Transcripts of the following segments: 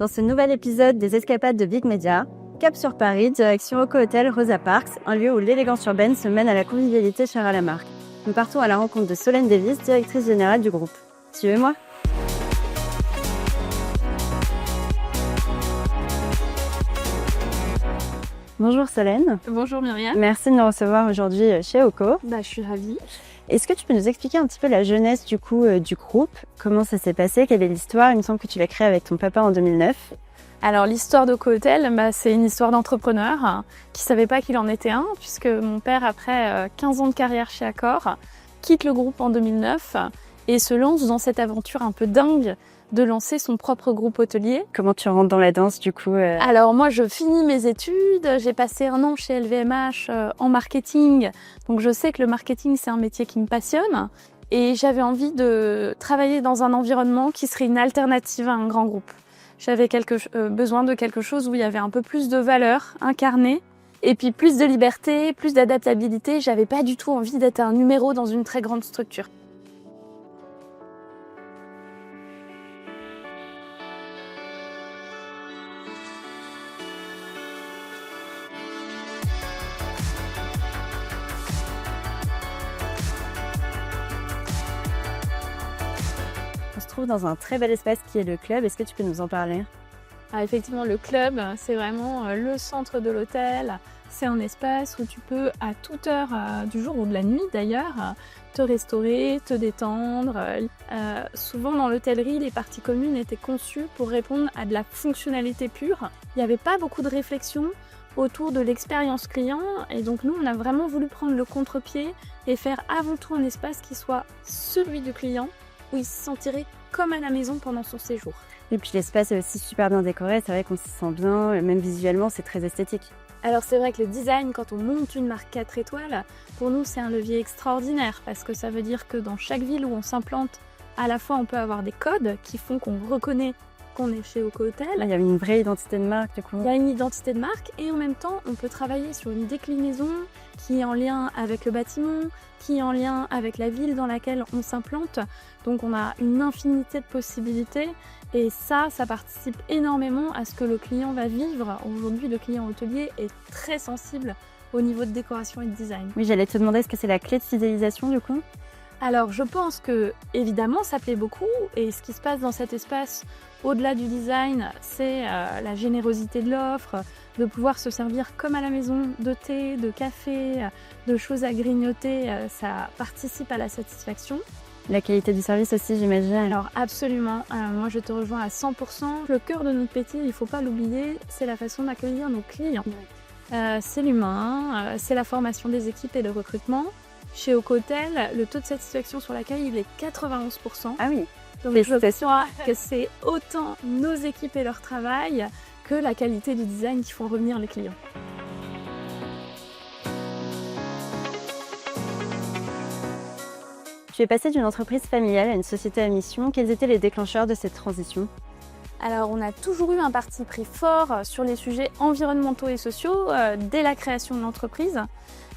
Dans ce nouvel épisode des Escapades de Big Media, cap sur Paris, direction Oco Hotel Rosa Parks, un lieu où l'élégance urbaine se mène à la convivialité chère à la marque. Nous partons à la rencontre de Solène Davis, directrice générale du groupe. Suivez-moi. Bonjour Solène. Bonjour Myriam. Merci de nous recevoir aujourd'hui chez Oco. Je suis ravie. Est-ce que tu peux nous expliquer un petit peu la jeunesse du groupe? Comment ça s'est passé? Quelle est l'histoire? Il me semble que tu l'as créé avec ton papa en 2009. Alors l'histoire d'Oco Hotel, c'est une histoire d'entrepreneur qui ne savait pas qu'il en était un, puisque mon père, après 15 ans de carrière chez Accor, quitte le groupe en 2009 et se lance dans cette aventure un peu dingue de lancer son propre groupe hôtelier. Comment tu rentres dans la danse Alors moi je finis mes études, j'ai passé 1 an chez LVMH en marketing, donc je sais que le marketing c'est un métier qui me passionne et j'avais envie de travailler dans un environnement qui serait une alternative à un grand groupe. J'avais besoin de quelque chose où il y avait un peu plus de valeur incarnée et puis plus de liberté, plus d'adaptabilité. J'avais pas du tout envie d'être un numéro dans une très grande structure. On se trouve dans un très bel espace qui est le club. Est-ce que tu peux nous en parler? Effectivement, le club, c'est vraiment le centre de l'hôtel. C'est un espace où tu peux, à toute heure du jour ou de la nuit d'ailleurs, te restaurer, te détendre. Souvent dans l'hôtellerie, les parties communes étaient conçues pour répondre à de la fonctionnalité pure. Il n'y avait pas beaucoup de réflexion autour de l'expérience client et donc nous on a vraiment voulu prendre le contre-pied et faire avant tout un espace qui soit celui du client, où il se sentirait comme à la maison pendant son séjour. Et puis l'espace est aussi super bien décoré, c'est vrai qu'on s'y sent bien, même visuellement c'est très esthétique. Alors c'est vrai que le design, quand on monte une marque 4 étoiles, pour nous c'est un levier extraordinaire parce que ça veut dire que dans chaque ville où on s'implante, à la fois on peut avoir des codes qui font qu'on reconnaît qu'on est chez Oco Hotel. Là, il y a une vraie identité de marque du coup. Il y a une identité de marque et en même temps on peut travailler sur une déclinaison qui est en lien avec le bâtiment, qui est en lien avec la ville dans laquelle on s'implante. Donc on a une infinité de possibilités et ça participe énormément à ce que le client va vivre. Aujourd'hui, le client hôtelier est très sensible au niveau de décoration et de design. Oui, j'allais te demander, est-ce que c'est la clé de fidélisation du coup? Alors je pense que évidemment ça plaît beaucoup et ce qui se passe dans cet espace au-delà du design c'est la générosité de l'offre, de pouvoir se servir comme à la maison de thé, de café, de choses à grignoter, ça participe à la satisfaction. La qualité du service aussi j'imagine. Alors absolument, moi je te rejoins à 100%. Le cœur de notre métier, il ne faut pas l'oublier, c'est la façon d'accueillir nos clients. C'est l'humain, c'est la formation des équipes et le recrutement. Chez Oco Hotel, le taux de satisfaction sur l'accueil, il est 91%. Ah oui. Donc je crois que c'est autant nos équipes et leur travail que la qualité du design qui font revenir les clients. Tu es passée d'une entreprise familiale à une société à mission. Quels étaient les déclencheurs de cette transition? Alors on a toujours eu un parti pris fort sur les sujets environnementaux et sociaux dès la création de l'entreprise.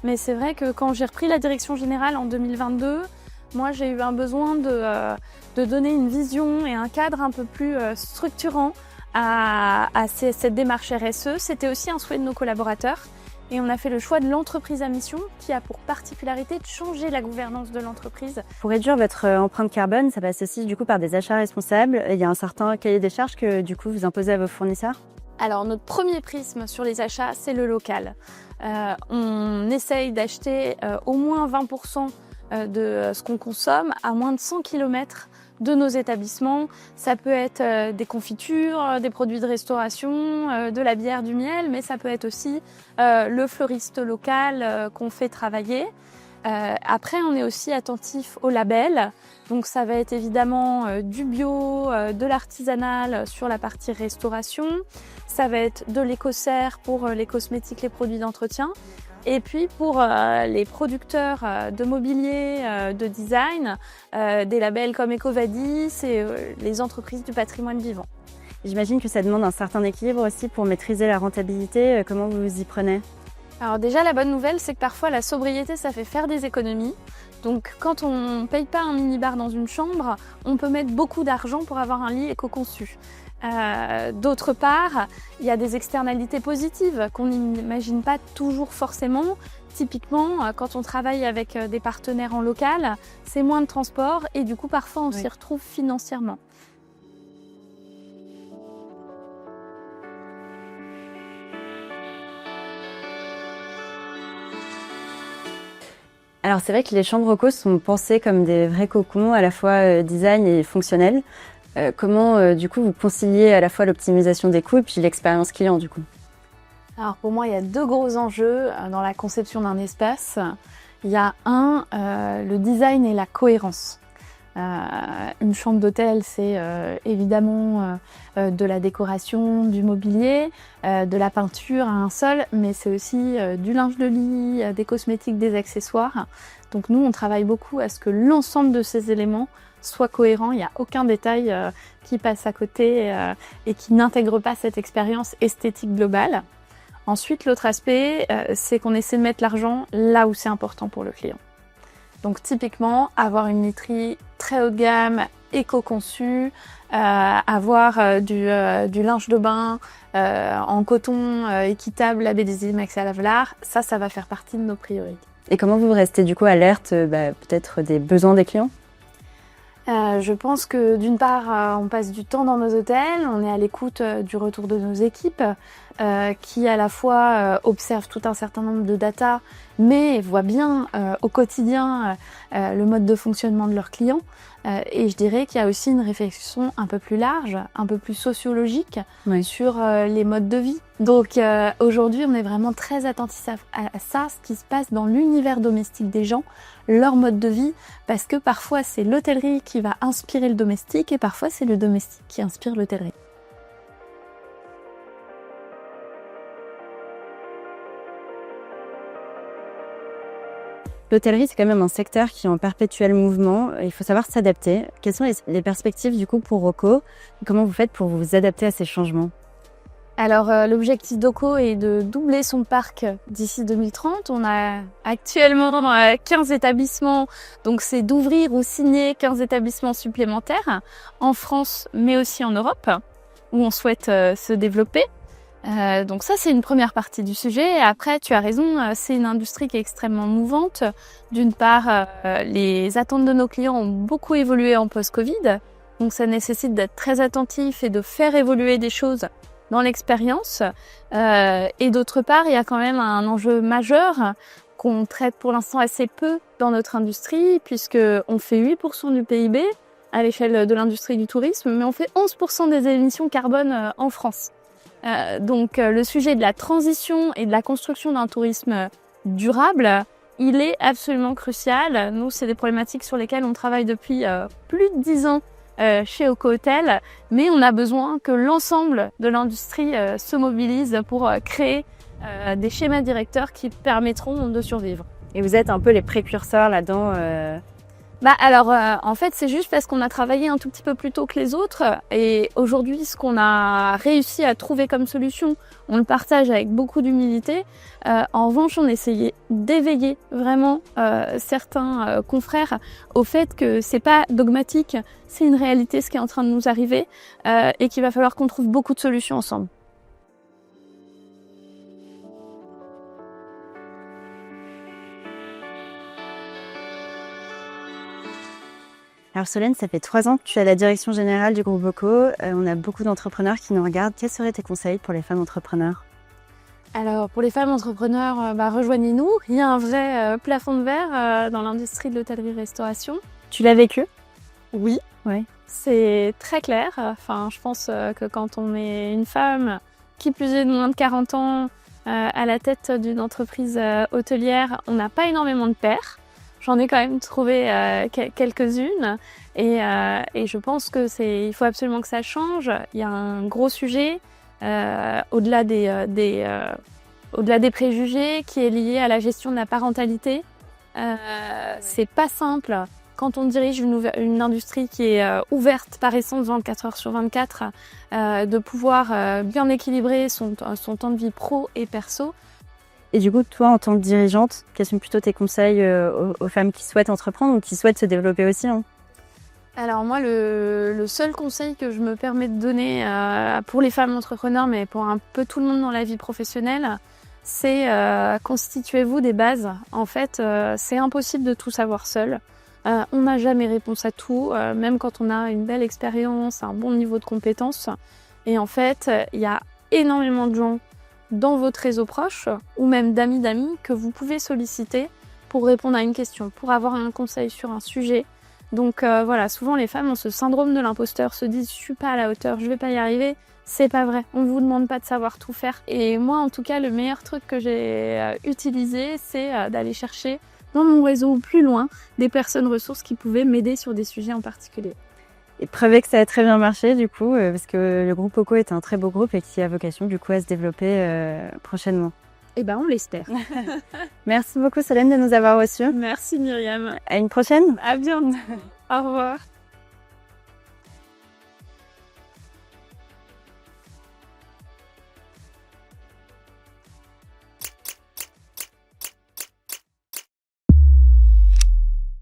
Mais c'est vrai que quand j'ai repris la direction générale en 2022, moi j'ai eu un besoin de donner une vision et un cadre un peu plus structurant à cette démarche RSE. C'était aussi un souhait de nos collaborateurs et on a fait le choix de l'entreprise à mission qui a pour particularité de changer la gouvernance de l'entreprise. Pour réduire votre empreinte carbone, ça passe aussi du coup par des achats responsables. Il y a un certain cahier des charges que du coup vous imposez à vos fournisseurs? Alors notre premier prisme sur les achats, c'est le local. On essaye d'acheter au moins 20% de ce qu'on consomme à moins de 100 km de nos établissements. Ça peut être des confitures, des produits de restauration, de la bière, du miel, mais ça peut être aussi le fleuriste local qu'on fait travailler. Après, on est aussi attentif au label. Donc ça va être évidemment du bio, de l'artisanal sur la partie restauration. Ça va être de l'écocert pour les cosmétiques, les produits d'entretien. Et puis pour les producteurs de mobilier, de design, des labels comme EcoVadis et les entreprises du patrimoine vivant. J'imagine que ça demande un certain équilibre aussi pour maîtriser la rentabilité. Comment vous vous y prenez? Alors déjà, la bonne nouvelle, c'est que parfois la sobriété, ça fait faire des économies. Donc quand on ne paye pas un minibar dans une chambre, on peut mettre beaucoup d'argent pour avoir un lit éco-conçu. D'autre part, il y a des externalités positives qu'on n'imagine pas toujours forcément. Typiquement, quand on travaille avec des partenaires en local, c'est moins de transport et du coup, parfois, on s'y retrouve financièrement. Alors c'est vrai que les chambres co sont pensées comme des vrais cocons, à la fois design et fonctionnels. Comment du coup vous conciliez à la fois l'optimisation des coûts et puis l'expérience client du coup? Alors pour moi, il y a deux gros enjeux dans la conception d'un espace. Il y a le design et la cohérence. Une chambre d'hôtel, c'est évidemment de la décoration, du mobilier, de la peinture à un sol, mais c'est aussi du linge de lit, des cosmétiques, des accessoires. Donc nous, on travaille beaucoup à ce que l'ensemble de ces éléments soit cohérent. Il n'y a aucun détail qui passe à côté et qui n'intègre pas cette expérience esthétique globale. Ensuite, l'autre aspect, c'est qu'on essaie de mettre l'argent là où c'est important pour le client. Donc typiquement, avoir une literie très haut de gamme, éco-conçue, avoir du linge de bain en coton équitable, labellisé Max à Lavelard, ça va faire partie de nos priorités. Et comment vous restez du coup alerte peut-être des besoins des clients? Je pense que d'une part, on passe du temps dans nos hôtels, on est à l'écoute du retour de nos équipes qui à la fois observent tout un certain nombre de data, mais voient bien au quotidien le mode de fonctionnement de leurs clients. Et je dirais qu'il y a aussi une réflexion un peu plus large, un peu plus sociologique sur les modes de vie. Donc aujourd'hui, on est vraiment très attentifs à ça, ce qui se passe dans l'univers domestique des gens, leur mode de vie, parce que parfois c'est l'hôtellerie qui va inspirer le domestique et parfois c'est le domestique qui inspire l'hôtellerie. L'hôtellerie, c'est quand même un secteur qui est en perpétuel mouvement. Il faut savoir s'adapter. Quelles sont les perspectives du coup pour Roco? Comment vous faites pour vous adapter à ces changements? Alors l'objectif d'Oco est de doubler son parc d'ici 2030. On a actuellement 15 établissements, donc c'est d'ouvrir ou signer 15 établissements supplémentaires en France mais aussi en Europe où on souhaite se développer. Donc ça, c'est une première partie du sujet. Après, tu as raison, c'est une industrie qui est extrêmement mouvante. D'une part, les attentes de nos clients ont beaucoup évolué en post-Covid. Donc ça nécessite d'être très attentif et de faire évoluer des choses dans l'expérience. Et d'autre part, il y a quand même un enjeu majeur qu'on traite pour l'instant assez peu dans notre industrie, puisqu'on fait 8% du PIB à l'échelle de l'industrie du tourisme, mais on fait 11% des émissions carbone en France. Donc le sujet de la transition et de la construction d'un tourisme durable, il est absolument crucial. Nous, c'est des problématiques sur lesquelles on travaille depuis plus de 10 ans chez Oco Hotel, mais on a besoin que l'ensemble de l'industrie se mobilise pour créer des schémas directeurs qui permettront de survivre. Et vous êtes un peu les précurseurs là-dedans En fait, c'est juste parce qu'on a travaillé un tout petit peu plus tôt que les autres. Et aujourd'hui, ce qu'on a réussi à trouver comme solution, on le partage avec beaucoup d'humilité. En revanche, on essayait d'éveiller vraiment certains confrères au fait que c'est pas dogmatique, c'est une réalité ce qui est en train de nous arriver et qu'il va falloir qu'on trouve beaucoup de solutions ensemble. Alors Solène, ça fait 3 ans que tu es à la direction générale du groupe Oco. On a beaucoup d'entrepreneurs qui nous regardent. Quels seraient tes conseils pour les femmes entrepreneurs? Alors pour les femmes entrepreneurs, rejoignez-nous. Il y a un vrai plafond de verre dans l'industrie de l'hôtellerie-restauration. Tu l'as vécu? Oui. Ouais. C'est très clair. Enfin, je pense que quand on est une femme, qui plus est de moins de 40 ans, à la tête d'une entreprise hôtelière, on n'a pas énormément de pairs. J'en ai quand même trouvé quelques-unes et je pense que il faut absolument que ça change. Il y a un gros sujet au-delà des préjugés qui est lié à la gestion de la parentalité. C'est pas simple quand on dirige une industrie qui est ouverte par essence 24 heures sur 24 de pouvoir bien équilibrer son temps de vie pro et perso. Et du coup, toi, en tant que dirigeante, quels sont plutôt tes conseils aux femmes qui souhaitent entreprendre ou qui souhaitent se développer aussi, hein? Alors moi, le seul conseil que je me permets de donner pour les femmes entrepreneurs, mais pour un peu tout le monde dans la vie professionnelle, c'est constituez-vous des bases. En fait, c'est impossible de tout savoir seul. On n'a jamais réponse à tout, même quand on a une belle expérience, un bon niveau de compétence. Et en fait, il y a énormément de gens dans votre réseau proche, ou même d'amis que vous pouvez solliciter pour répondre à une question, pour avoir un conseil sur un sujet. Donc voilà, souvent les femmes ont ce syndrome de l'imposteur, se disent je suis pas à la hauteur, je vais pas y arriver. C'est pas vrai, on vous demande pas de savoir tout faire. Et moi en tout cas, le meilleur truc que j'ai utilisé, c'est d'aller chercher dans mon réseau ou plus loin des personnes ressources qui pouvaient m'aider sur des sujets en particulier. Et preuve que ça a très bien marché du coup, parce que le groupe OCO est un très beau groupe et qui a vocation du coup à se développer prochainement. Eh ben on l'espère. Merci beaucoup Solène de nous avoir reçus. Merci Myriam. À une prochaine. À bientôt. Au revoir.